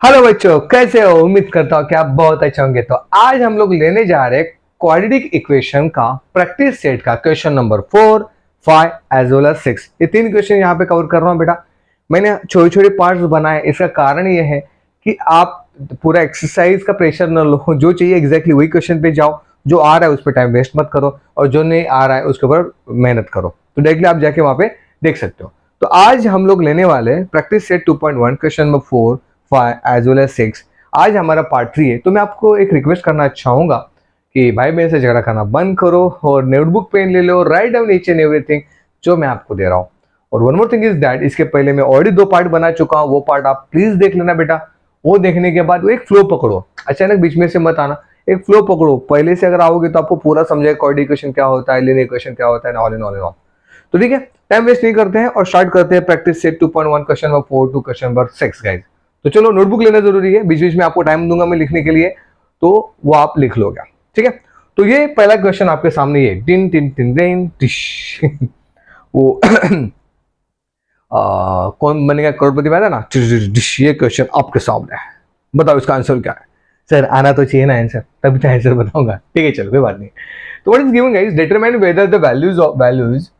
Hello बच्चों, कैसे हो? उम्मीद करता हूँ कि आप बहुत अच्छे होंगे। तो आज हम लोग लेने जा रहे हैं क्वाड्रेटिक इक्वेशन का प्रैक्टिस सेट का question number 4, 5 as well as 6। ये तीन क्वेश्चन यहाँ पे कवर कर रहा हूँ बेटा। मैंने छोटे छोटे पार्ट्स बनाए। इसका कारण ये है कि आप पूरा एक्सरसाइज का प्रेशर न लो, जो चाहिए एग्जैक्टली वही क्वेश्चन पे जाओ। जो आ रहा है उस पर टाइम वेस्ट मत करो, और जो नहीं आ रहा है उसके ऊपर मेहनत करो। तो डायरेक्टली आप जाके वहां पे देख सकते हो। तो आज हम लोग लेने वाले practice set 2.1 question number 4, 5 as well as 6। आज हमारा पार्ट 3 है। तो मैं आपको एक रिक्वेस्ट करना चाहूंगा कि भाई मेरे से झगड़ा करना बंद करो और नोटबुक पेन ले लो, write down each and everything जो मैं आपको दे रहा हूँ। और one more thing is that, इसके पहले मैं ऑलरेडी 2 पार्ट बना चुका हूँ, वो पार्ट आप प्लीज देख लेना बेटा। वो देखने के बाद वो एक फ्लो पकड़ो, अचानक बीच में से मत आना। एक फ्लो पकड़ो, पहले से अगर आओगे तो आपको पूरा समझेगा कोऑर्डिनेट इक्वेशन क्या होता है, लीनियर इक्वेशन क्या होता है, all in all in all. तो ठीक है, टाइम वेस्ट नहीं करते हैं और स्टार्ट करते हैं practice set 2.1 question number 4 to question number 6 guys. तो चलो, नोटबुक लेना जरूरी है, बीच बीच में आपको टाइम दूंगा मैं लिखने के लिए, तो वो आप लिख लोगे। ठीक है, तो ये पहला क्वेश्चन आपके सामने ये टिन टिन टिन टिन टिश वो कौन बनेगा करोड़पति वाला ना, ये क्वेश्चन आपके सामने है। बताओ इसका आंसर क्या है? सर आना तो चाहिए ना आंसर, तभी तो आंसर बताऊंगा। ठीक है, चलो कोई बात नहीं। तो what is given guys, determine whether the values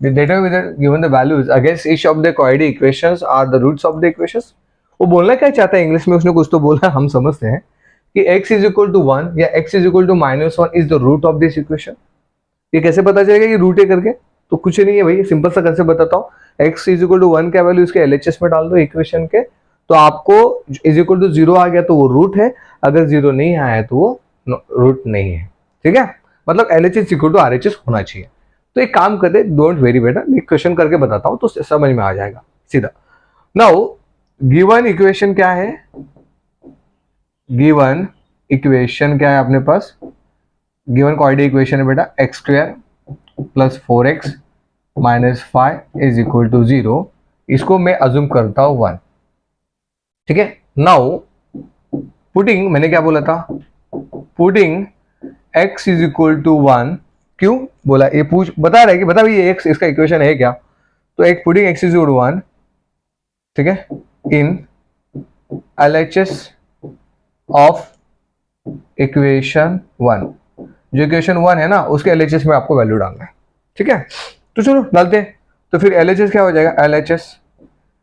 the data whether given the values against each of the quadratic equations are the roots of the equations। वो बोलना क्या चाहता है इंग्लिश में, उसने कुछ तो बोला, हम समझते हैं कि x इज इक्वल टू 1 या x is equal to -1 is the root of this equation. ये कैसे पता चलेगा कि रूट है करके? तो कुछ नहीं है भाई, सिंपल सा कंसेप्ट बताता हूँ। x इज इक्वल टू 1 का वैल्यू इसके LHS में डाल दो इक्वेशन के, तो आपको इज इक्वल टू 0 आ गया तो वो रूट है, अगर 0 नहीं आया तो वो रूट नहीं है। ठीक है, मतलब LHS इक्वल टू RHS होना चाहिए। तो एक काम करते, डोंट वेरी बेटा, मैं क्वेश्चन करके बताता हूं तो समझ में आ जाएगा सीधा। नाउ गिवन इक्वेशन क्या है? गिवन इक्वेशन क्या है अपने पास? गिवन क्वाड्रेटिक इक्वेशन है बेटा, X square plus 4x minus 5 is equal to 0। इसको मैं अज्यूम करता हूं 1। ठीक है, नाउ पुटिंग, मैंने क्या बोला था? Putting x is equal to 1। क्यों बोला? ये पूछ बता रहा है कि बता भाई ये x इसका इक्वेशन है क्या? तो एक putting x is equal to 1, ठीक है, इन LHS ऑफ इक्वेशन 1। जो इक्वेशन 1 है ना, उसके LHS में आपको वैल्यू डालना है। ठीक है, तो चलो डालते हैं। तो फिर LHS क्या हो जाएगा?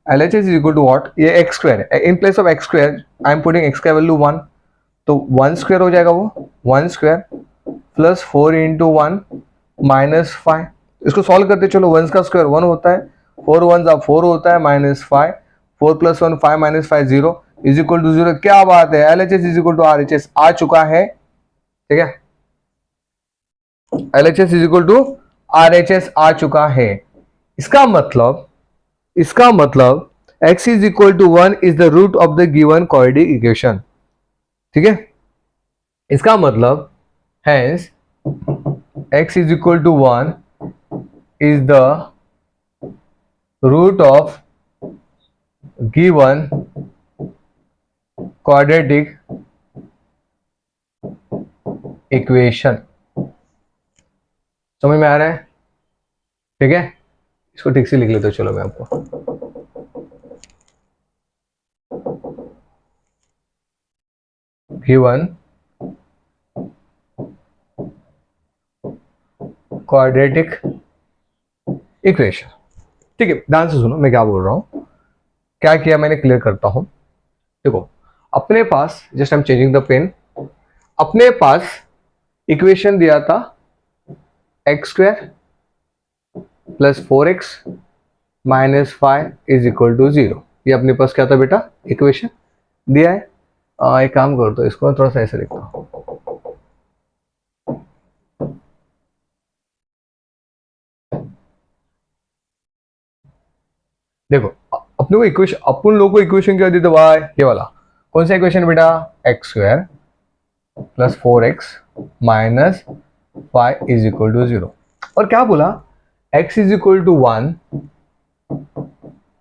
LHS is equal to what? ये x स्क्वायर है, in place of x square I am putting x का वैल्यू 1, तो 1 स्क्वायर हो जाएगा वो, 1 स्क्वायर प्लस 4 इंटू 1 माइनस 5। इसको सॉल्व करते चलो, 1 का स्क्वायर 1 होता है, 4 1 4 होता है, minus 5, 4 plus 1 5 minus 5 0 is equal to 0। क्या बात है, LHS is equal to RHS आ चुका है। ठीक है, LHS is equal to RHS आ चुका है। इसका मतलब x is equal to 1 is the root of the given quadratic equation. ठीक है, इसका मतलब hence x is equal to 1 is the root of given quadratic equation। समझ में आ रहा है? ठीक है, इसको ठीक से लिख लेते हो। चलो मैं आपको given क्वाड्रेटिक इक्वेशन। ठीक है, ध्यान से सुनो मैं क्या बोल रहा हूं। क्या किया मैंने, क्लियर करता हूं। देखो, अपने पास just I am changing the pen, अपने पास इक्वेशन दिया था x square plus 4x minus 5 is equal to 0। ये अपने पास क्या था बेटा? इक्वेशन दिया है। एक काम करो तो इसको थोड़ा सा ऐसे लिखता हूं। देखो, अपने को इक्वेशन, अपन लोगों को इक्वेशन क्या देते भाई? ये वाला कौन सा इक्वेशन बेटा? X square plus 4x minus 5 is equal to 0। और क्या बोला? x is equal to 1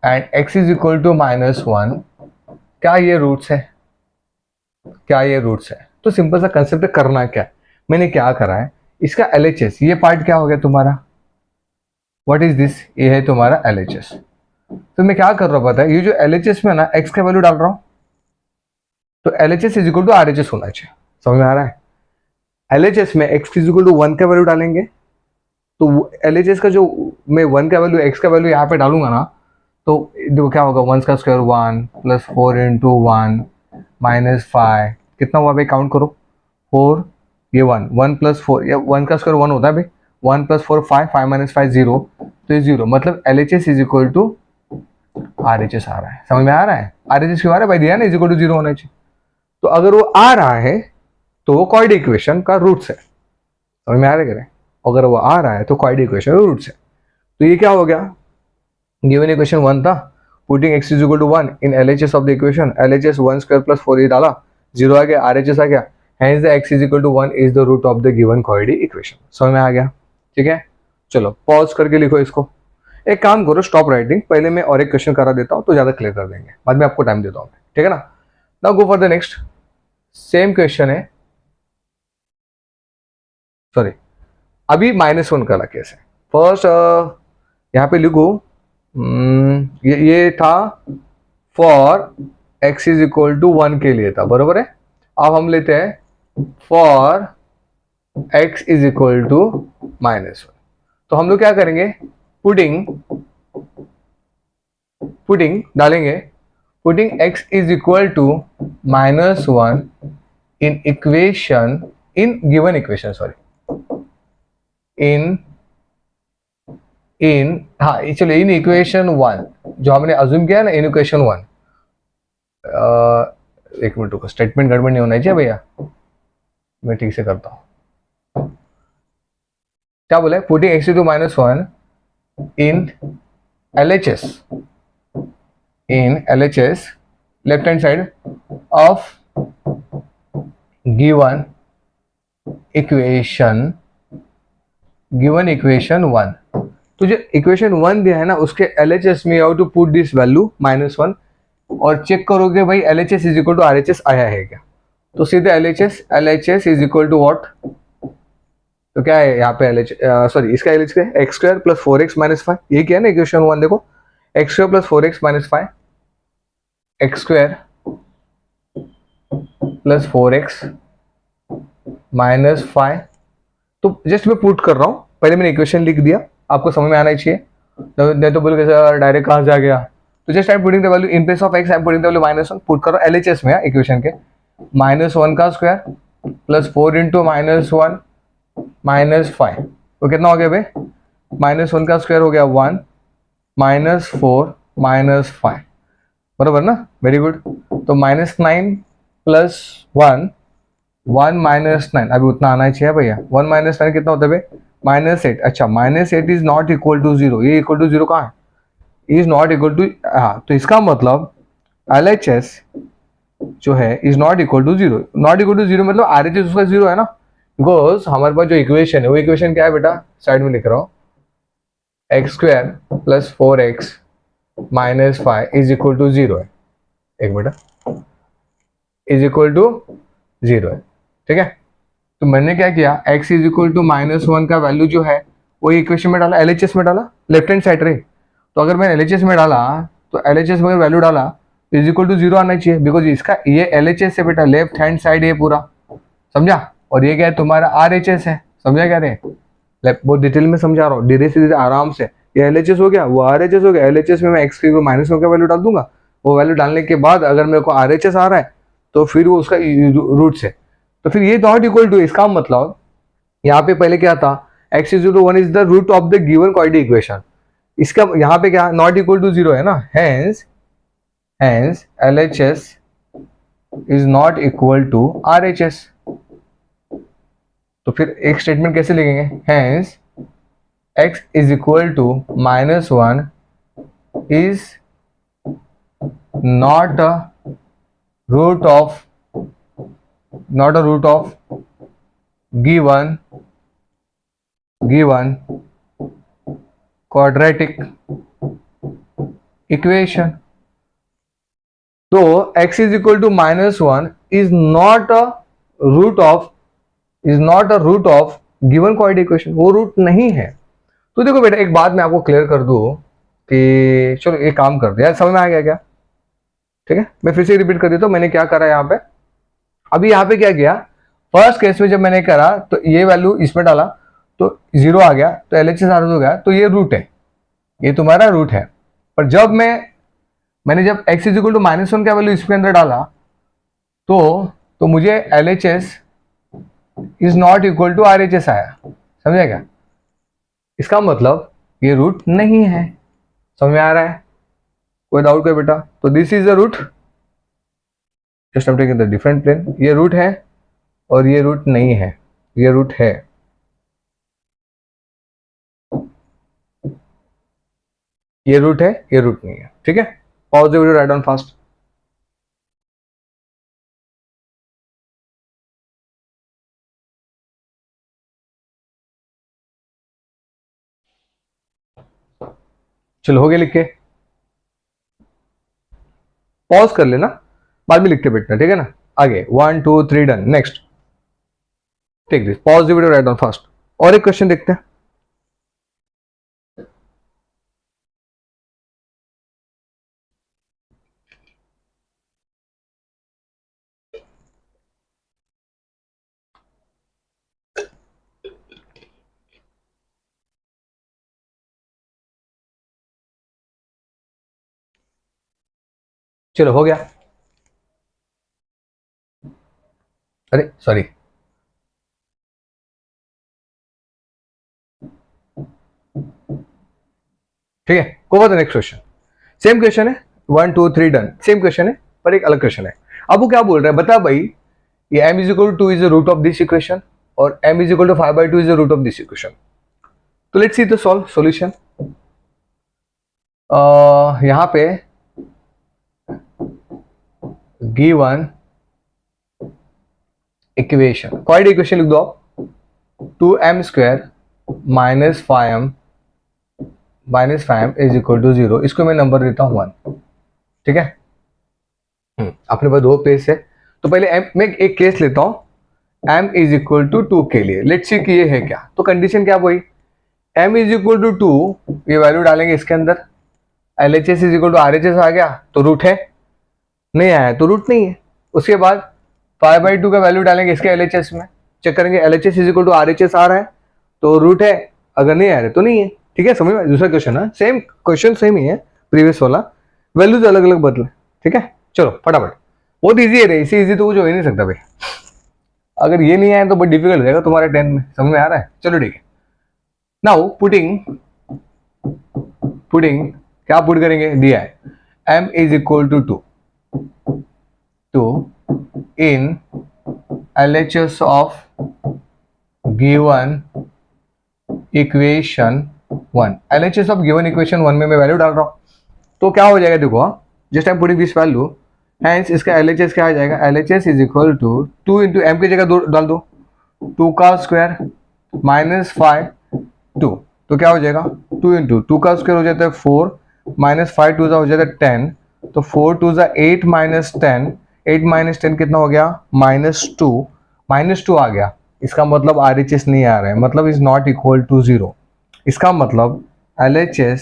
and x is equal to -1। क्या ये रूट्स है? क्या ये रूट्स है? तो सिंपल सा कंसेप्ट करना क्या है, मैंने क्या करा है, इसका LHS, ये पार्ट क्या हो गया तुम्हारा? What is this? ये है तुम्हारा LHS। तो मैं क्या कर रहा हूं पता है, ये जो LHS में ना x का वैल्यू डाल रहा हूं, तो LHS is equal to RHS होना चाहिए। समझ में आ रहा है? LHS में x इज इक्वल टू 1 का वैल्यू डालेंगे, तो LHS का जो मैं 1 का वैल्यू x का वैल्यू यहाँ पे डालूंगा ना, तो देखो क्या होगा, 1 का स्क्वायर 1 प्लस 4 इंटू 1 माइनस 5, कितना हुआ भाई, काउंट करो, 4, ये 1, 1 प्लस 4, या 1 का स्क्वायर 1 होता है भाई, 1 प्लस 4 5, 5 माइनस 5 0, तो ये 0, मतलब LHS is equal to RHS आ रहा है। समझ में आ रहा है? RHS क्यों आ रहा है भाई, दिया ना इज इक्वल टू 0 होना चाहिए। तो अगर वो आ रहा है तो वो कॉर्ड इक्वेशन का रूट्स है। समझ में आ रहा है? अगर वो आ रहा है तो कॉर्ड इक्वेशन का रूट्स है। तो ये क्या हो गया, गिवन इक्वेशन 1 था, putting x is equal to 1 in LHS of the equation, LHS 1 square plus 4 ये डाला, 0 आ गया, RHS आ गया, hence the x is equal to 1 is the root of the given quadratic equation. समझ में आ गया? ठीक है, चलो पॉज करके लिखो इसको। एक काम करो, स्टॉप राइटिंग, पहले मैं और एक क्वेश्चन करा देता हूँ तो ज्यादा क्लियर कर देंगे, बाद में आपको टाइम देता हूँ, ठीक है ना। Now go for the next, same question है, सॉरी अभी -1 का केस है। फर्स्ट यहाँ पे लिखो, ये था for x is equal to 1 के लिए था, बरोबर है। अब हम लेते हैं for x is equal to -1, तो हम लोग क्या करेंगे, पुटिंग डालेंगे, putting x is equal to -1 in equation, in given equation, sorry हाँ चलो इन इक्वेशन 1 जो हमने अज्यूम किया ना, इन इक्वेशन 1, एक मिनट रुको, स्टेटमेंट गड़बड़ नहीं होना चाहिए भैया, मैं ठीक से करता हूं। क्या बोला है, putting x to -1 in LHS left hand side of given equation 1। तो जो इक्वेशन 1 दिया है ना, उसके LHS में you to put this value -1 और चेक करोगे भाई LHS is equal to RHS आया है क्या, तो सीधे LHS is equal to what, तो क्या है यहाँ पे सॉरी इसका LHS है x square plus 4x minus 5, ये क्या है ना इक्वेशन 1, देखो x square plus 4x minus 5, x square plus 4x minus 5, तो जस्ट मैं पुट कर रहा हूँ, पहले मैंने इक्वेशन लिख दिया, आपको समझ में आना ही चाहिए, नहीं तो बोलोगे सर डायरेक्ट कहाँ से आ गया, तो just I am putting the value in place of x, I am putting the value -1, put करो LHS में इक्वेशन के, -1 का स्क्वायर प्लस 4 इंटू -1 माइनस 5, तो कितना हो गया भाई, -1 का स्क्वायर हो गया 1 -4 -5, बराबर ना, वेरी गुड। तो -9 प्लस 1 1 -9, अभी उतना आना चाहिए भैया, 1 -9 कितना होता है भाई, -8, अच्छा -8 इज नॉट इक्वल टू 0, ये इक्वल टू 0 कहाँ है, इज नॉट इक्वल टू, हाँ तो इसका मतलब LHS जो है is not equal to 0, not equal to 0 मतलब RHS उसका 0 है ना, बिकॉज हमारे पास जो इक्वेशन है वो इक्वेशन क्या है बेटा, साइड में लिख रहा हूँ, x square plus 4x minus 5 is equal to 0 है, एक बेटा इज इक्वल टू 0 है, ठीक है। तो मैंने क्या किया, x इज इक्वल टू -1 का वैल्यू जो है वो इक्वेशन में डाला, LHS में डाला, लेफ्ट हैंड साइड रहे, तो अगर मैंने LHS में डाला तो LHS में वैल्यू डाला इज इक्वल टू 0 आना चाहिए, बिकॉज इसका ये LHS है बेटा, लेफ्ट हैंड साइड ये पूरा, समझा, और ये क्या है तुम्हारा RHS है, समझा क्या रे, बहुत डिटेल में समझा रहा हूँ, धीरे से धीरे आराम से, ये LHS हो गया, वो RHS हो गया, LHS में मैं x की -1 का वैल्यू डाल दूंगा, वो वैल्यू डालने के बाद अगर मेरे को RHS आ रहा है तो फिर वो उसका रूट से, तो फिर ये नॉट इक्वल टू, इसका मतलब यहाँ पे पहले क्या था, x is to 1 is the root of the given quadratic equation, इसका यहाँ पे क्या नॉट इक्वल टू 0 है ना, hence LHS is not equal to RHS, तो फिर एक स्टेटमेंट कैसे लिखेंगे, hence x is equal to -1 is not a root of given quadratic equation. तो x is equal to -1 is not a root of given quadratic equation, वो root नहीं है। तो देखो बेटा एक बात मैं आपको क्लियर कर दूं कि चलो एक काम कर दो यार, समझ में आ गया क्या, ठीक है, मैं फिर से रिपीट कर देता हूं, मैंने क्या करा यहाँ पे, अभी यहाँ पे क्या किया, फर्स्ट केस में जब मैंने करा तो ये वैल्यू इसमें डाला तो 0 आ गया, तो LHS आर हो गया, तो ये रूट है, ये तुम्हारा रूट है। पर जब मैंने जब x इज इक्वल टू -1 का वैल्यू इसके अंदर डाला तो मुझे LHS is not equal to RHS आया, समझा क्या? इसका मतलब ये रूट नहीं है। समझ में आ रहा है? कोई डाउट कोई बेटा? तो this is the root, just I taking the different plane. ये रूट है और ये रूट नहीं है, ये रूट है। ये रूट है, ये रूट नहीं है। ठीक है, pause the video, write down fast. चलो हो गया लिख के, पॉज कर लेना, बाद में लिख के बैठना, ठीक है ना? आगे 1 2 3 done. Next take this, pause the video, write down fast. और एक क्वेश्चन देखते हैं। चलो हो गया, अरे सॉरी, ठीक है, को बात नेक्स्ट क्वेश्चन। सेम क्वेश्चन है, 1 2 3 डन, सेम क्वेश्चन है पर एक अलग क्वेश्चन है। अब वो क्या बोल रहा है बता भाई, ये m is equal to 2 is the root of this equation और m is equal to 5/2 is the root of this equation. तो लेट्स सी द सॉल्यूशन। यहां पे गिवन इक्वेशन, क्वाड्रेटिक इक्वेशन लिख दो आप, 2m² -5m is equal to 0। इसको मैं number देता हूं 1। ठीक है, अपने पास दो केस है, तो पहले m, मैं एक केस लेता हूं m इज इक्वल टू 2 के लिए। लेट्स सी कि ये है क्या। तो कंडीशन क्या वही, m इज इक्वल टू 2, ये वैल्यू डालेंगे इसके अंदर, LHS is equal to RHS आ गया तो रूट है, नहीं आया तो रूट नहीं है। उसके बाद 5/2 का वैल्यू डालेंगे इसके LHS में, चेक करेंगे LHS is equal to RHS आ रहा है तो रूट है, अगर नहीं आ रहा तो नहीं है। ठीक है, समझ में? दूसरा क्वेश्चन है, सेम क्वेश्चन सेम ही है प्रीवियस वाला, वैल्यूज अलग अलग बदले। ठीक है, चलो फटाफट, बहुत ईजी है रे, इसी ईजी तो कुछ हो ही नहीं सकता भाई। अगर ये नहीं आया तो बहुत डिफिकल्ट हो जाएगा तुम्हारे 10 में। समझ में आ रहा है? चलो ठीक है, नाउ पुटिंग क्या पुट करेंगे, दिया है m is equal to 2 in LHS of given equation 1। LHS of given equation 1 में मैं वैल्यू डाल रहा हूं, तो क्या हो जाएगा देखो, just I am putting this value, hence इसका LHS क्या आ जाएगा, LHS is equal to 2 into m की जगह डाल दो 2 का स्क्वायर -5 2, तो क्या हो जाएगा 2 इंटू 2 का स्क्वायर हो जाता है 4 -5 2 हो जाता है 10, तो 4 2 8 -10, 8 -10 कितना हो गया -2 आ गया। इसका मतलब RHS नहीं आ रहा है, मतलब इज नॉट इक्वल टू 0। इसका मतलब LHS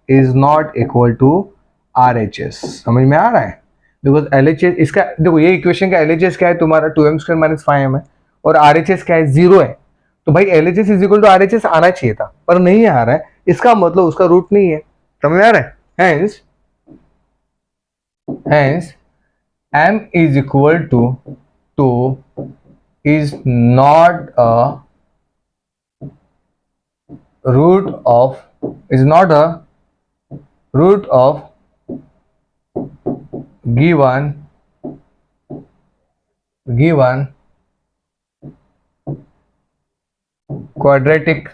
is not equal to RHS। समझ में आ रहा है? बिकॉज LHS इसका देखो, ये इक्वेशन का LHS क्या है तुम्हारा 2m² -5m है और RHS क्या है 0 है, तो भाई LHS is equal to RHS आना चाहिए था पर नहीं आ रहा है, इसका मतलब उसका रूट नहीं है। समझ में आ रहा है? Hence m is equal to 2 is not a root of given quadratic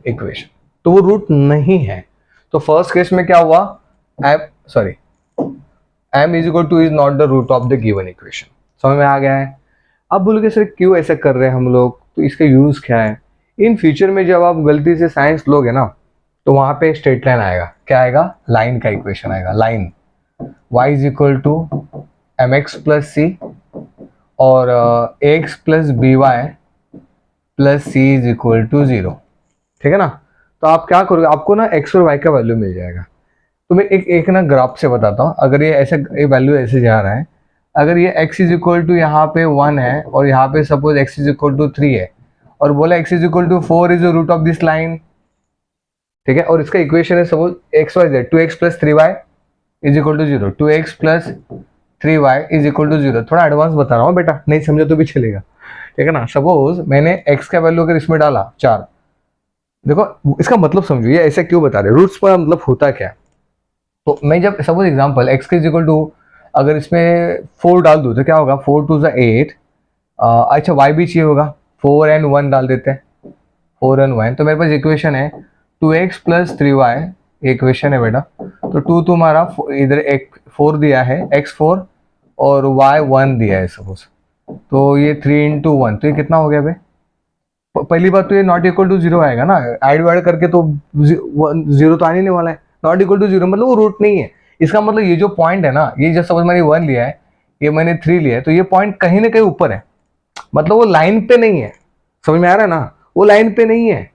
equation, तो वो रूट नहीं है। तो फर्स्ट केस में क्या हुआ, m is equal to is not the root of the given equation. समझ में आ गया है? अब बोलोगे सर क्यों ऐसा कर रहे हैं हम लोग, तो इसका यूज क्या है? इन फ्यूचर में जब आप गलती से साइंस लोगे ना तो वहां पे स्ट्रेट लाइन आएगा, क्या आएगा, लाइन का इक्वेशन आएगा, line y is equal to mx plus c और x plus b y plus c is equal to 0। ठीक है ना? तो आप क्या करोगे, आपको ना x और y का वैल्यू मिल जाएगा। तो मैं एक ना ग्राफ से बताता हूँ, अगर ये ऐसे ये वैल्यू ऐसे जा रहा है, अगर ये x इज इक्वल टू यहाँ पे 1 है और यहाँ पे suppose x is equal to 3 है और बोला x is equal to 4 is the root of this line, ठीक है, और इसका इक्वेशन है suppose x y z 2x plus 3y is equal to 0, 2x plus 3y is equal to 0। थोड़ा advance बता रहा हूँ बेटा, नहीं समझा तो भी चलेगा, ठीक है ना। सपोज मैंने x का वैल्यू अगर इसमें डाला 4, देखो इसका मतलब समझो, ये ऐसे क्यों बता रहे, रूट्स पर मतलब होता क्या। तो मैं जब सपोज एग्जांपल x के इज इक्वल टू अगर इसमें 4 डाल दूँ तो क्या होगा, 4 2 8, अच्छा y भी चाहिए होगा, 4 and 1 डाल देते हैं, 4 and 1, तो मेरे पास इक्वेशन है 2x प्लस 3y, इक्वेशन है बेटा। तो 2 तुम्हारा इधर एक 4 दिया है, x4 और y 1 दिया है सपोज, तो ये 3 into 1, तो ये कितना हो गया भाई। पहली बात तो ये नॉट इक्वल टू 0 आएगा ना, ऐड वाइड करके तो 0 तो आने नहीं वाला है, नॉट इक्वल टू 0 मतलब वो रूट नहीं है। इसका मतलब ये जो पॉइंट है ना, ये जब सपोज मैंने 1 लिया है, ये मैंने 3 लिया है, तो ये पॉइंट कहीं ना कहीं ऊपर है, मतलब वो लाइन पे नहीं है, समझ में आ रहा है ना, वो लाइन पे नहीं है।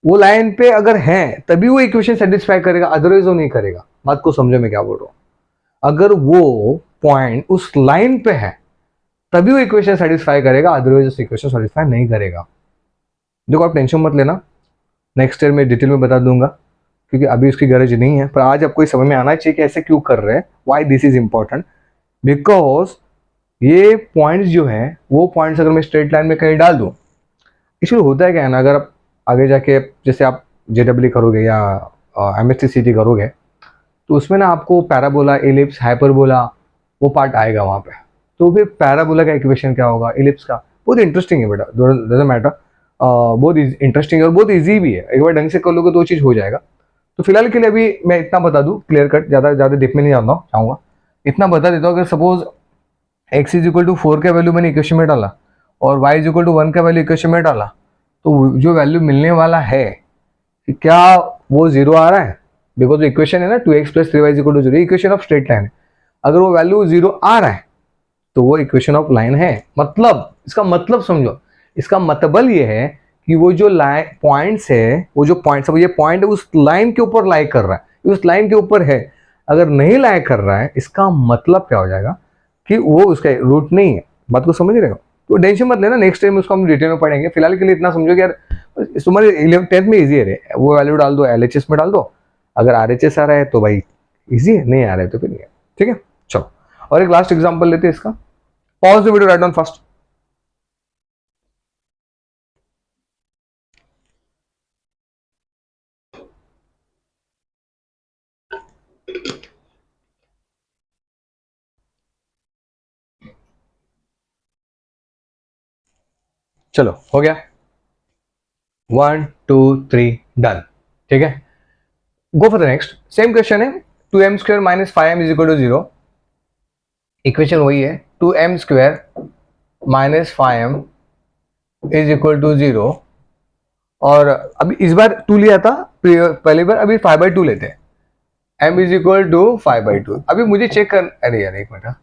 वो लाइन पे अगर है तभी वो इक्वेशन सेटिस्फाई करेगा, अदरवाइज वो नहीं करेगा। बात को समझो मैं क्या बोल रहा हूं, अगर वो पॉइंट उस लाइन पे है तभी वो इक्वेशन सेटिस्फाई करेगा, अदरवाइज उस इक्वेशन सेटिस्फाई नहीं करेगा। देखो आप टेंशन मत लेना, नेक्स्ट ईयर में डिटेल में बता दूंगा, क्योंकि अभी उसकी गरज नहीं है, पर आज आपको समझ में आना चाहिए कि ऐसे क्यों कर रहे हैं, why this is important, because ये पॉइंट्स जो है वो पॉइंट्स अगर मैं स्ट्रेट लाइन में कहीं डाल दूं, इसलिए होता है क्या है ना, अगर आप आगे जाके जैसे आप JEE करोगे या MSc करोगे तो उसमें ना आपको पैराबोला, एलिप्स, हाइपरबोला वो पार्ट आएगा वहाँ पे। तो फिर पैराबोला का इक्वेशन क्या होगा, एलिप्स का, बहुत इंटरेस्टिंग है बेटा, डजंट मैटर, बहुत इंटरेस्टिंग है और बहुत ईजी भी है, एक बार ढंग से कर लोगे तो वो चीज़ हो जाएगा। तो फिलहाल के लिए अभी मैं इतना बता दूँ, क्लियर कट, ज़्यादा डीप में नहीं जाना चाहूँगा, इतना बता देता हूँ। अगर suppose x is equal to 4 का वैल्यू मैंने इक्वेशन में डाला और y इज इक्वल टू 1 का वैल्यू इक्वेशन में डाला, तो जो वैल्यू मिलने वाला है क्या वो 0 आ रहा है, बिकॉज इक्वेशन है ना 2x plus 3y is equal to 0, equation of straight line है। अगर वो वैल्यू 0 आ रहा है तो वो इक्वेशन ऑफ लाइन है। मतलब इसका मतलब समझो, इसका मतलब ये है कि वो जो लाइन पॉइंट्स है, वो जो पॉइंट्स है, ये पॉइंट उस लाइन के ऊपर लाई कर रहा है, उस लाइन के ऊपर है। अगर नहीं लाई कर रहा है, इसका मतलब क्या हो जाएगा कि वो उसका रूट नहीं है। बात को समझ रहे हो, तो टेंशन मत लेना, नेक्स्ट टाइम उसको हम डिटेल में पढ़ेंगे। फिलहाल के लिए इतना समझो कि यार तुम्हारे 11th में इजी है, वो वैल्यू डाल दो, LHS में डाल दो, अगर RHS आ रहा है तो भाई इजी है, नहीं आ रहा है तो फिर नहीं है, ठीक है। चलो और एक लास्ट एग्जांपल लेते हैं इसका, pause the video, write down fast. चलो हो गया, 1 2 3 डन, ठीक है। Go for the next, same question है, 2m square minus 5m is equal to 0। इक्वेशन वही है, 2m square minus 5m is equal to 0, और अभी इस बार 2 लिया था पहली बार, अभी 5/2 लेते हैं, m इज इक्वल टू 5/2। अभी मुझे चेक कर, अरे यार एक मिनट,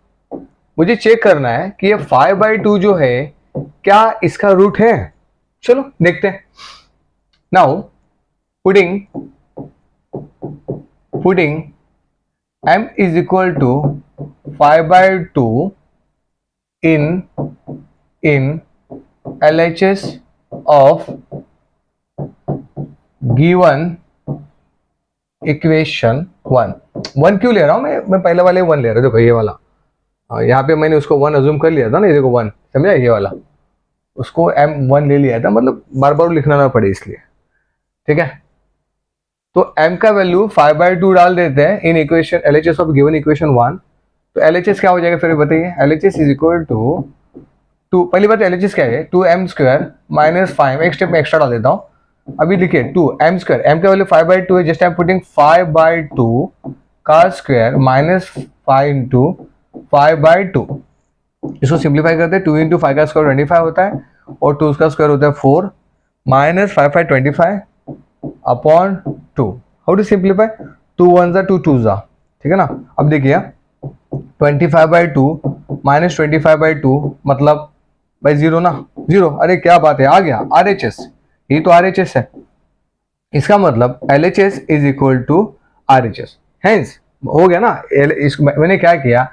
मुझे चेक करना है कि ये 5/2 जो है क्या इसका रूट है। चलो देखते हैं। Now putting m is equal to 5/2 in LHS of given equation 1 क्यों ले रहा हूं मैं पहले वाले 1 ले रहा हूं, देखो ये वाला, यहाँ पे मैंने उसको 1 अज्यूम कर लिया था ना, ये देखो 1, समझा, ये वाला उसको m1 ले लिया था, मतलब बार बार लिखना ना पड़े इसलिए, ठीक है। तो m का वैल्यू 5/2 डाल देते हैं in equation LHS of given equation 1। तो LHS क्या हो जाएगा फिर बताइए, LHS इज इक्वल टू 2, पहली बात LHS क्या है, 2m स्क्वायर माइनस 5, एक स्टेप में एक्स्ट्रा डाल देता हूँ। अभी लिखिए 2m स्क्वायर, m का वैल्यू 5/2 है, जस्ट आई एम पुटिंग 5/2 का स्क्वायर माइनस 5 इंटू 5/2। इसको सिंप्लीफाई करते हैं, 2 इंटू 5 का स्क्वायर 25 होता है और 2 का स्क्वायर होता है 4, minus 5 5 25 upon 2। How to simplify, 2 1 2 2 जा, ठीक है ना। अब देखिए 25/2 माइनस 25/2 मतलब भाई 0 ना, 0, अरे क्या बात है, आ गया RHS, ये तो RHS है, इसका मतलब LHS is equal to RHS, hence हो गया ना। मैंने क्या किया,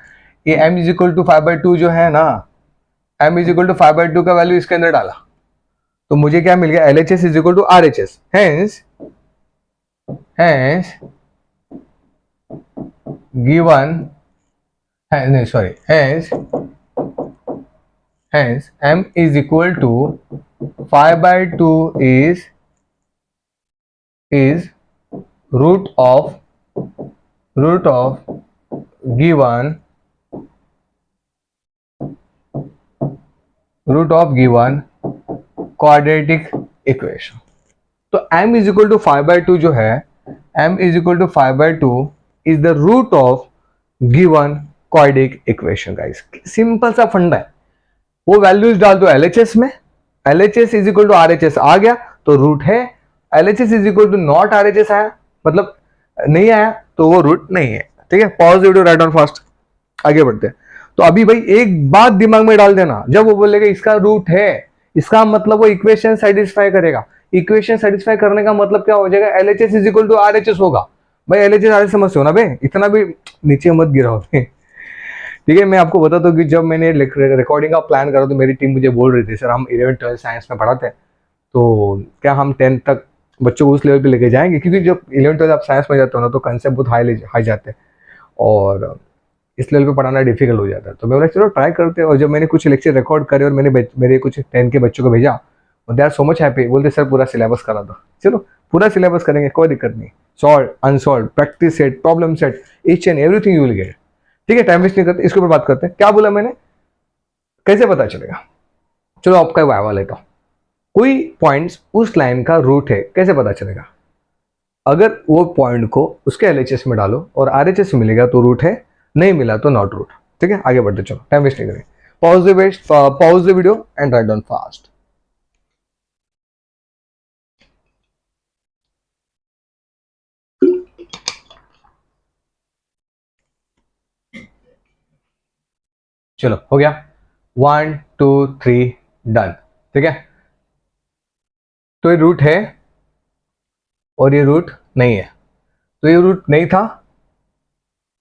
ये m इज इक्वल टू 5/2 जो है ना, m इज इक्वल टू 5/2 का वैल्यू इसके अंदर डाला तो मुझे क्या मिल गया, LHS is equal to RHS, hence given, नहीं sorry, hence m is equal to 5/2 is root of given quadratic equation. तो m is equal to 5/2 जो है, m is equal to 5/2 is the root of given quadratic equation guys. Simple सा फंडा है, वो values डाल दो LHS में, LHS is equal to RHS आ गया तो रूट है, LHS is equal to not RHS आया मतलब नहीं आया तो वो रूट नहीं है। ठीक है, pause video, right on fast, आगे बढ़ते हैं। तो अभी भाई एक बात दिमाग में डाल देना, जब वो बोलेगा इसका रूट है, इसका मतलब वो इक्वेशन सेटिस्फाई करेगा। इक्वेशन सेटिस्फाई करने का मतलब क्या हो जाएगा, LHS is equal to RHS होगा। भाई LHS RHS समझते हो ना बे, इतना भी नीचे मत गिराओ। ठीक है, मैं आपको बताता हूँ कि जब मैंने रिकॉर्डिंग का प्लान करा तो मेरी टीम मुझे बोल रही थी सर हम 11-12 साइंस में पढ़ाते हैं तो क्या हम 10th तक बच्चों को उस लेवल पे लेके जाएंगे, क्योंकि जब 11-12 आप साइंस में जाते हो ना तो कंसेप्ट बहुत हाई जाते हैं और इस लेवल पे पढ़ाना डिफिकल्ट हो जाता है। तो मैं बोला चलो ट्राई करते हैं, और जब मैंने कुछ लेक्चर रिकॉर्ड करे और मैंने मेरे कुछ 10 के बच्चों को भेजा और they are so much happy, बोलते सर पूरा सिलेबस करा दो। चलो पूरा सिलेबस करेंगे, कोई दिक्कत नहीं, solve unsolve, practice set, problem set, each and everything you will get. ठीक है, टाइम वेस्ट नहीं करते, इसके ऊपर बात करते हैं। क्या बोला मैंने, कैसे पता चलेगा, चलो आपका वाइवा लेता हूं। कोई पॉइंट्स उस लाइन का रूट है, कैसे पता चलेगा, अगर वो पॉइंट को उसके LHS में डालो और RHS मिलेगा तो रूट है, नहीं मिला तो नॉट रूट। ठीक है, आगे बढ़ते, चलो टाइम वेस्ट नहीं करेंगे, pause the video and right down fast. चलो हो गया, 1 2 3 डन। ठीक है, तो ये रूट है और ये रूट नहीं है, तो ये रूट नहीं था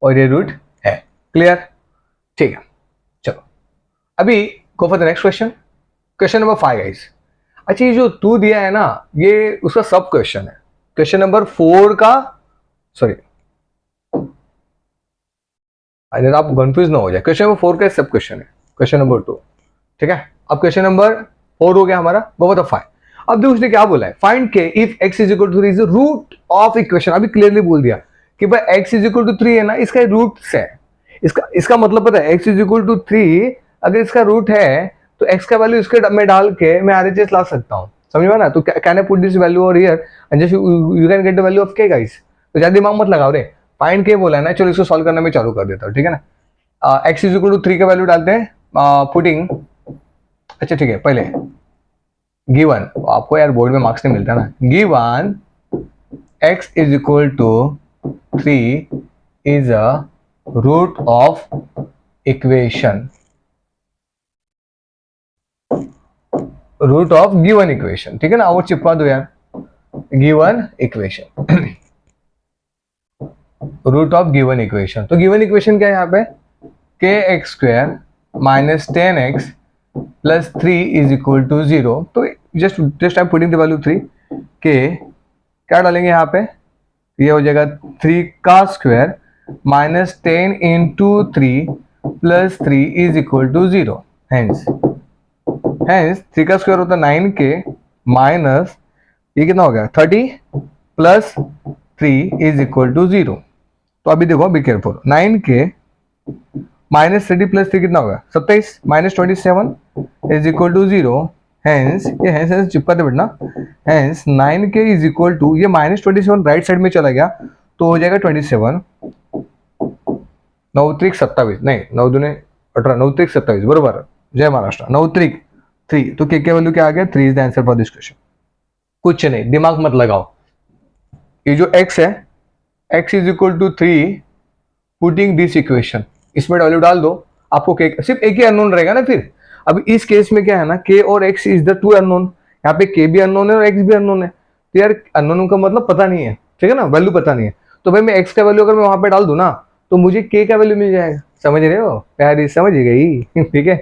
और ये रूट है, क्लियर। ठीक है, चलो अभी गो for the next question, question number 5 guys. अच्छा ये जो तू दिया है ना, ये उसका सब क्वेश्चन है, क्वेश्चन नंबर 4 का, सॉरी अगर आप कंफ्यूज ना हो जाए, क्वेश्चन नंबर 4 का सब क्वेश्चन है, क्वेश्चन नंबर 2। ठीक है, अब क्वेश्चन नंबर 4 हो गया हमारा, गो फॉर द 5। अब देखो उसने क्या बोला है, find k if x is equal to 3 is the root of equation. अभी क्लियरली बोल दिया कि भाई x इज इक्वल टू 3 है ना, इसका रूट है, इसका मतलब पता है, x इज इक्वल टू 3 अगर इसका रूट है तो x का वैल्यू इसके में डाल के मैं RHS ला सकता हूँ, समझ में ना। तो can I put this value over here and just you can get the value of k guys. तो ज्यादा दिमाग मत लगाओ रे, फाइंड के बोला है ना, चलो इसको सॉल्व करना मैं चालू कर देता हूँ। ठीक है ना, x इज इक्वल टू 3 का वैल्यू डालते हैं, पुटिंग, अच्छा ठीक है, पहले गिवन, आपको यार बोर्ड में मार्क्स नहीं मिलता ना, given x is equal to 3 is a root of equation, root of given equation. ठीक है ना, वो चिपका दो यार, given equation, root of given equation. तो गिवन इक्वेशन क्या है यहाँ पे, kx² minus 10x plus 3 is equal to 0। तो just I putting the value 3 के, क्या डालेंगे यहाँ पे, ये हो जाएगा 3 का square minus 10 into 3 plus 3 is equal to 0। Hence 3 का स्क्वायर होता है 9k माइनस ये कितना हो गया 30 प्लस 3 इज इक्वल टू 0। तो अभी देखो, be careful, 9k minus 30 plus 3 कितना होगा 27 minus 27 is equal to 0। Hence ये हेंस चिपका दे बेटा, hence 9k is equal to, ये माइनस 27 राइट साइड में चला गया तो हो जाएगा 27, 9 3 27, नहीं 9 दूने 18, 9 3 27, बरोबर, जय महाराष्ट्र, 9 3 3, तो के वैल्यू क्या आ गया 3 is the answer for this question. कुछ नहीं, दिमाग मत लगाओ, ये जो x है, x is equal to 3 putting this equation, इसमें वैल्यू डाल दो, आपको k सिर्फ एक ही अननोन रहेगा ना। फिर अब इस केस में क्या है ना, k और x is the two unknown, यहाँ पे k भी अननोन है और x भी अननोन है, तो यार अननोन का मतलब पता नहीं है, ठीक है ना, वैल्यू पता नहीं है। तो भाई मैं x का वैल्यू अगर मैं वहां पे डाल दूं ना तो मुझे k का वैल्यू मिल जाएगा, समझ रहे हो प्यारी, समझ गई ठीक है।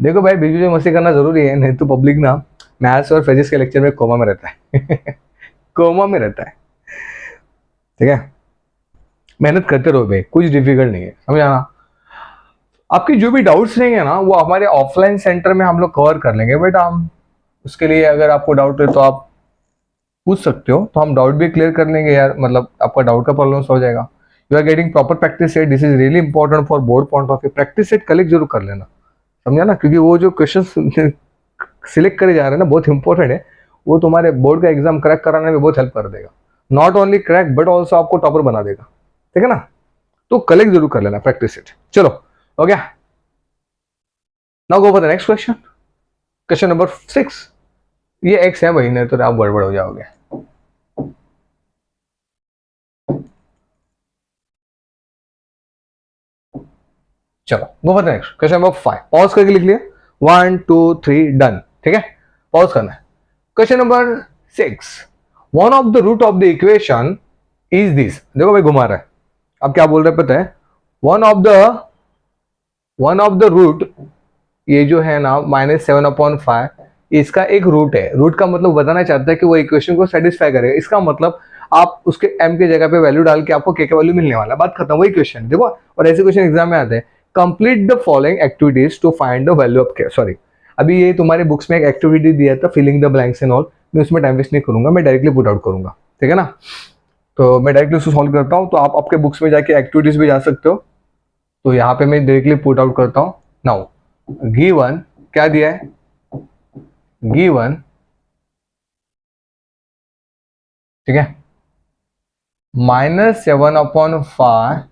देखो भाई बीच में मस्ती करना जरूरी है, नहीं तो पब्लिक ना मैथ्स और फिजिक्स के लेक्चर में कोमा में रहता है कोमा में रहता है, ठीक है। मेहनत करते रहो भाई, कुछ डिफिकल्ट नहीं है, समझा ना। आपकी जो भी डाउट्स रहेंगे ना वो हमारे ऑफलाइन सेंटर में हम लोग कवर कर लेंगे बेटा। हम उसके लिए अगर आपको डाउट है तो आप पूछ सकते हो, तो हम डाउट भी क्लियर कर लेंगे यार, मतलब आपका डाउट का प्रॉब्लम हो जाएगा। You are getting proper practice set, this is really important for board point of view. Practice set collect जरूर कर लेना, समझा ना, क्योंकि वो जो क्वेश्चन सिलेक्ट करे जा रहे हैं ना बहुत इंपॉर्टेंट है, वो तुम्हारे बोर्ड का एग्जाम क्रैक कराने में बहुत हेल्प कर देगा। Not only crack but also आपको टॉपर बना देगा, ठीक है ना। तो कलेक्ट जरूर कर लेना प्रैक्टिस सेट। चलो हो गया, now go for the next question, question number 6। ये एक्स है भाई, नहीं तो आप गड़बड़ हो जाओगे। चलो गो for the next question number 5। Pause करके लिख लिया, 1 2 3 डन, ठीक है। पॉज करना है। Question number 6, one of the root of the equation is this. देखो भाई घुमा रहा है, अब क्या बोल रहे हैं पता है, वन ऑफ द रूट, ये जो है ना -7/5, इसका एक रूट है। रूट का मतलब बताना चाहता है कि वो इक्वेशन को सेटिस्फाई करेगा। इसका मतलब आप उसके m के जगह पे वैल्यू डाल के आपको k का वैल्यू मिलने वाला, बात खत्म, वही क्वेश्चन। देखो और ऐसे क्वेश्चन एग्जाम में आते हैं, complete the following activities to find the value of k। Sorry, अभी ये तुम्हारे बुक्स में एक एक्टिविटी दिया था, filling the blanks and all, मैं उसमें टाइम वेस्ट नहीं करूंगा, मैं डायरेक्टली पुट आउट करूंगा, ठीक है ना। तो मैं डायरेक्टली उसको सॉल्व करता हूँ, तो आप आपके बुक्स में जाके एक्टिविटीज भी जा सकते हो। तो यहाँ पे मैं डायरेक्टली पुट आउट करता हूँ। नाउ गिवन, क्या दिया है, गिवन, ठीक है, -7/5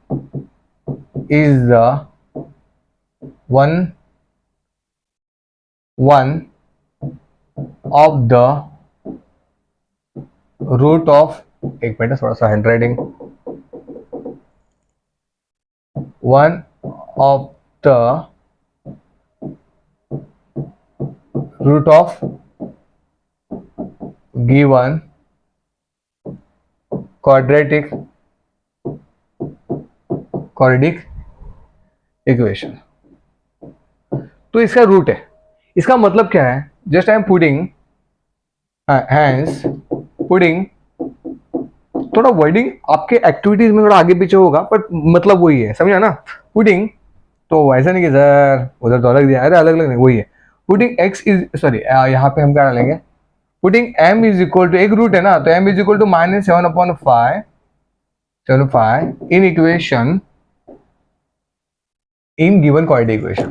is the one of the root of, एक मिनट थोड़ा सा handwriting, one of the root of given quadratic equation. तो इसका रूट है, इसका मतलब क्या है, just I am putting, hence putting, थोड़ा वर्डिंग आपके एक्टिविटीज में थोड़ा आगे पीछे होगा पर मतलब वही है, समझा ना। पुटिंग, तो ऐसा नहीं कि सर उधर तो अलग दिया, अरे अलग अलग नहीं, वही है। पुटिंग x इज, सॉरी यहाँ पे हम क्या डालेंगे, putting m is equal to, एक रूट है ना, तो m is equal to -7/5 in equation, in given quadratic equation,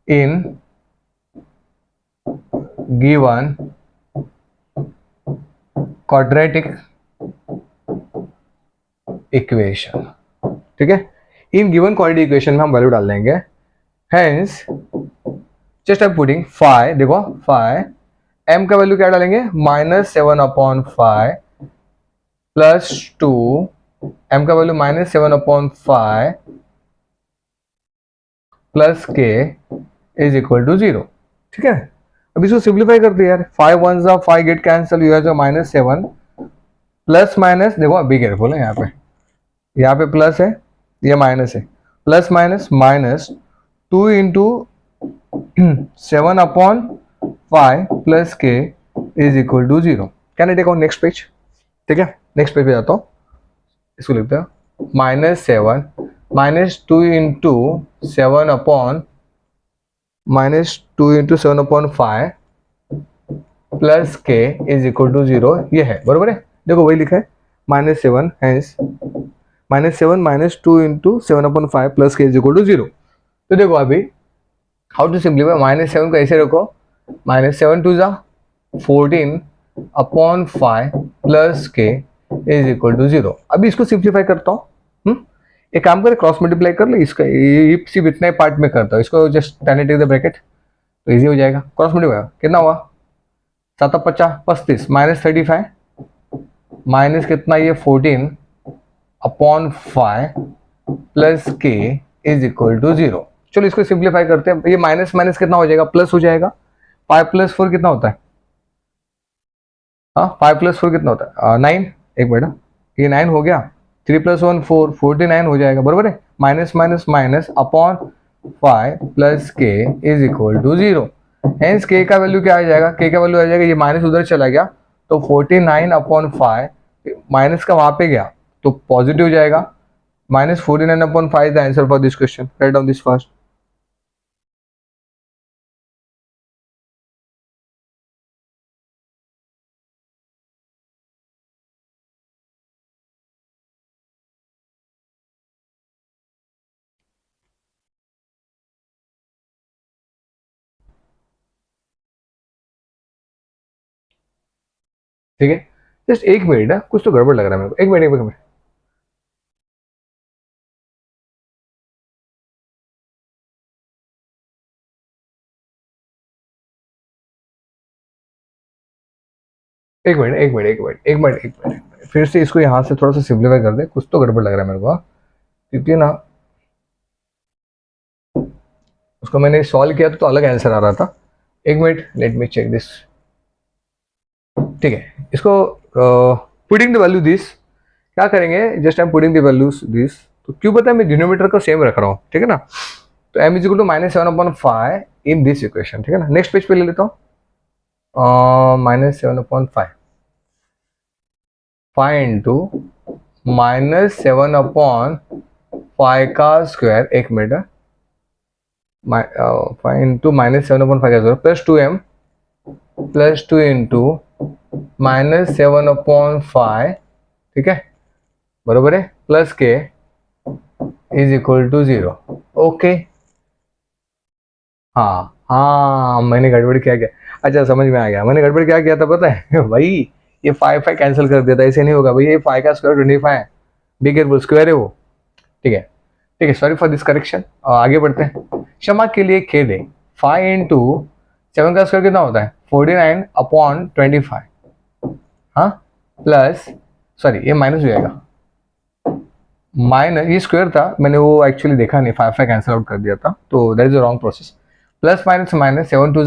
in given quadratic equation, ठीक है। इन गिवन क्वाड्रेटिक इक्वेशन में हम वैल्यू डाल देंगे, हेंस जस्ट आई पुटिंग फाइ, देखो फाइ m का वैल्यू क्या डालेंगे, -7/5 प्लस 2, m का value -7/5 plus k is equal to 0, ठीक है। अब इसको सिंप्लीफाई करते हैं यार, 5 1 जा 5 get cancel, you have -7 plus minus, देखो बी केयरफुल है, यहाँ पे प्लस है, ये माइनस है, plus minus minus 2 into 7/5 plus k is equal to 0। Can I take on next page, ठीक है। नेक्स्ट पेज पे जाता हूँ, इसको लिखते हैं -7 -2 into 7/5 plus k is equal to 0, ये है, बरोबर है। देखो वही लिखा है, -7 hence -7 -2 into 7/5 plus k is equal to 0। तो देखो अभी हाउ टू सिंप्लीफाई, -7 को ऐसे रखो, -7 2 जा 14/5 plus k is equal to 0। अभी इसको सिंप्लीफाई करता हूँ, एक काम करे, क्रॉस मल्टीप्लाई कर ले, इसका ये सिर्फ इतने पार्ट में करता हूँ, इसको just then take the bracket, तो इजी हो जाएगा। क्रॉस मल्टीप्लाई कितना हुआ, 7×5 35 -35 माइनस कितना, ये 14/5 plus k is equal to 0। चलो इसको सिंप्लीफाई करते हैं, ये माइनस माइनस कितना हो जाएगा, प्लस हो जाएगा। 5 + 4 कितना होता है, हाँ 5 + 4 कितना होता है, 9, एक मिनट, ये 9 हो गया, 3 + 1 4, 49 हो जाएगा, बरोबर है। Minus minus minus upon 5 plus के इज इक्वल टू 0। हेंस के का वैल्यू क्या आ जाएगा, के का वैल्यू आ जाएगा, ये माइनस उधर चला गया तो 49 अपॉन 5, माइनस का वहां पे गया तो पॉजिटिव हो जाएगा। Minus 49 upon 5 is the answer for this question. Write down this first. ठीक है, जस्ट एक मिनट है, कुछ तो गड़बड़ लग रहा है मेरे को। एक मिनट, एक मिनट। एक मिनट, एक मिनट, एक मिनट, एक मिनट, एक मिनट, फिर से इसको यहाँ से थोड़ा सा सिंप्लीफाई कर दे, कुछ तो गड़बड़ लग रहा है मेरे को, क्योंकि ना उसको मैंने सॉल्व किया तो अलग आंसर आ रहा था। एक मिनट, लेट मी चेक दिस। ठीक है, इसको पुटिंग द वैल्यू दिस क्या करेंगे, just I am putting the values this. तो क्यों पता है, मैं डिनोमिनेटर को सेम रख रहा हूँ, ठीक है ना। तो m is equal to -7/5 in this equation, ठीक है ना। नेक्स्ट पेज पे ले लेता हूँ, -7/5 इंटू -7/5 का स्क्वायर, एक मिनट, 5 इंटू -7/5 का प्लस 2m प्लस 2 इंटू -7/5, ठीक है, बरोबर है, प्लस के इज इक्वल टू 0। ओके, हाँ हाँ, मैंने गड़बड़ क्या किया, अच्छा समझ में आ गया, मैंने गड़बड़ क्या किया था पता है भाई, ये 5 कैंसिल कर दिया था, ऐसे नहीं होगा भाई, ये 5 का स्क्वायर 25 है, बी केयरफुल, स्क्वायर है वो। ठीक है, ठीक है, सॉरी फॉर दिस करेक्शन। आगे बढ़ते हैं। क्षमा के लिए खेद है, 5 इंटू 7 का स्क्वायर कितना होता है, 49/25, हाँ, प्लस, सॉरी ये माइनस हो जाएगा, माइनस, ये स्क्वायर था, मैंने वो एक्चुअली देखा नहीं, 5 कैंसिल आउट कर दिया था, तो that is a wrong process. Plus minus minus 7 2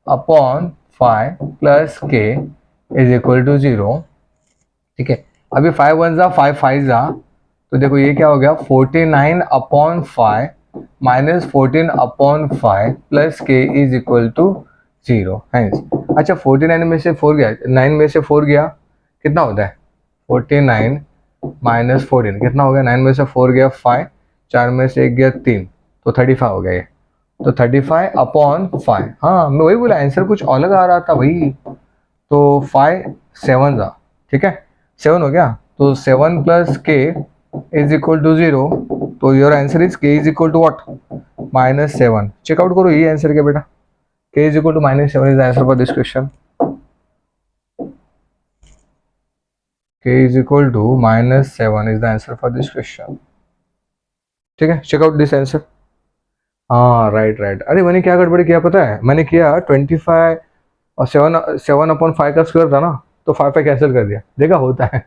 14/5 plus के इज इक्वल टू 0। ठीक है, अभी 5 1 5 5 तो देखो ये क्या हो गया, 49/5 -14/5 प्लस के इज इक्वल टू 0। अच्छा, 49 में से 4 गया, 9 में से 4 गया, कितना होता है, 49 -14 कितना हो गया, 9 में से 4 गया 5, 4 में से 1 गया 3, तो 35 हो गया ये। तो 35/5, हाँ मैं वही बोला, आंसर कुछ अलग आ रहा था भाई। तो 5 7 था, ठीक है, 7 हो गया, तो 7 प्लस के इज इक्वल टू 0। तो your answer is k is equal to what, -7। Checkout करो ये आंसर क्या बेटा, k is equal to -7 is answer for this question. k is equal to -7 is the answer for this question। ठीक है, check out this answer. हाँ right right, अरे मैंने क्या गड़बड़ी किया पता है, मैंने किया 25 और 7/5 का स्क्वायर था ना, तो 5 कैंसिल कर दिया, देखा होता है।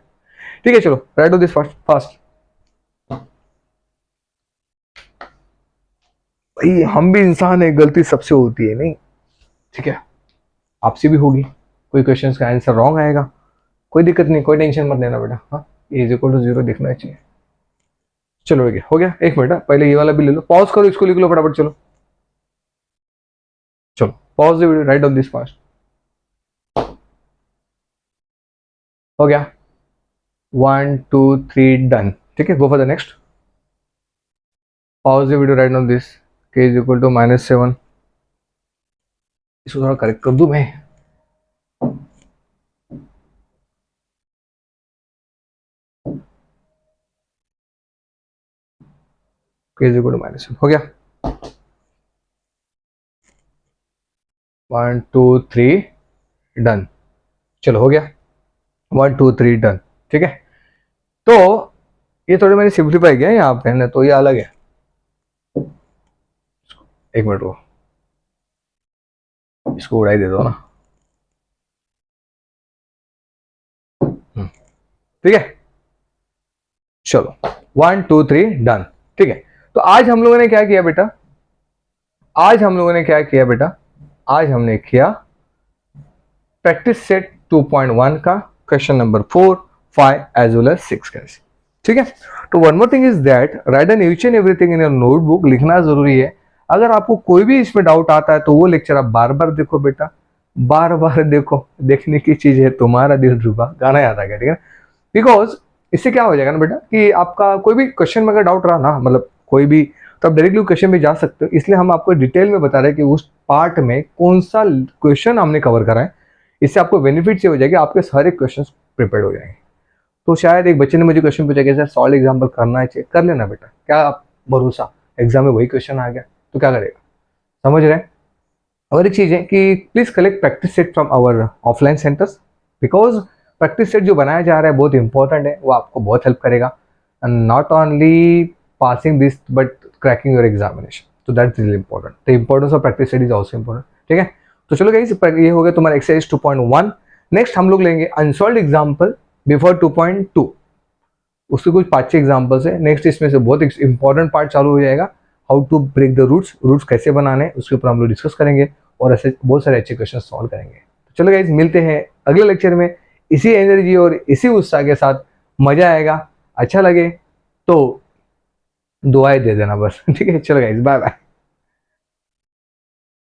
ठीक है, चलो right do this fast fast. भाई हम भी इंसान है, गलती सबसे होती है नहीं, ठीक है, आपसे भी होगी, कोई क्वेश्चन का आंसर रॉन्ग आएगा, कोई दिक्कत नहीं, कोई टेंशन मत लेना बेटा। हाँ, इज इक्वल टू 0 दिखना चाहिए। चलो हो गया, एक मिनट, पहले ये वाला भी ले लो, पॉज करो, इसको लिख लो फटाफट। चलो चलो pause the video, right on this fast. हो गया, 1 2 3 डन। ठीक है, go for the next. Pause the video, right on this, के इज इक्वल टू -7। इसको थोड़ा करेक्ट कर दूं मैं, के इज इक्वल टू -7। हो गया, 1 2 3 डन। चलो हो गया, 1 2 3 डन। ठीक है, तो ये थोड़े मैंने सिंप्लीफाई किया यहाँ पे ना, तो ये अलग है। एक मिनट वो, इसको उड़ाई दे दो ना। ठीक है, चलो 1 2 3 डन। ठीक है, तो आज हम लोगों ने क्या किया बेटा, आज हम लोगों ने क्या किया बेटा, आज हमने किया प्रैक्टिस सेट 2.1 का question number 4 5 as well as 6 guys. ठीक है, तो one more thing is that write in each and everything in your notebook, लिखना जरूरी है। अगर आपको कोई भी इसमें डाउट आता है तो वो लेक्चर आप बार बार देखो बेटा, बार बार देखो, देखने की चीज है, तुम्हारा दिल रुबा गाना याद आ गया, ठीक है। बिकॉज इससे क्या हो जाएगा ना बेटा कि आपका कोई भी क्वेश्चन में अगर डाउट रहा ना, मतलब कोई भी, तो आप डायरेक्टली क्वेश्चन में जा सकते हो। इसलिए हम आपको डिटेल में बता रहे हैं कि उस पार्ट में कौन सा क्वेश्चन हमने कवर करा है। इससे आपको बेनिफिट ये हो जाएगा, आपके सारे क्वेश्चन प्रिपेयर हो जाएंगे। तो शायद एक बच्चे ने मुझे क्वेश्चन पूछा कि सर सॉल्व एग्जाम्पल करना है, चाहिए कर लेना बेटा, क्या आप भरोसा एग्जाम में वही क्वेश्चन आ गया तो क्या करेगा, समझ रहे हैं। और एक चीज़ है कि please collect practice set from our offline centres, because practice set जो बनाया जा रहा है बहुत इंपॉर्टेंट है, वो आपको बहुत हेल्प करेगा and not only passing this but cracking your examination, तो that's really important. The importance of practice set is also important, ठीक है। तो चलो गाइस, ये हो गया तुम्हारा एक्सरसाइज 2.1। नेक्स्ट हम लोग लेंगे अनसॉल्व्ड एग्जाम्पल बिफोर 2.2, उसके कुछ 5-6 एग्जाम्पल्स है। नेक्स्ट इसमें से बहुत इंपॉर्टेंट पार्ट चालू हो जाएगा, how to break the roots कैसे बनाने, उसके ऊपर हम लोग डिस्कस करेंगे और ऐसे बहुत सारे अच्छे क्वेश्चन सॉल्व करेंगे। तो चलो गाइस, मिलते हैं अगले लेक्चर में इसी एनर्जी और इसी उत्साह के साथ। मजा आएगा, अच्छा लगे तो दुआएं दे देना बस, ठीक है। चलो गाइस, बाय बाय।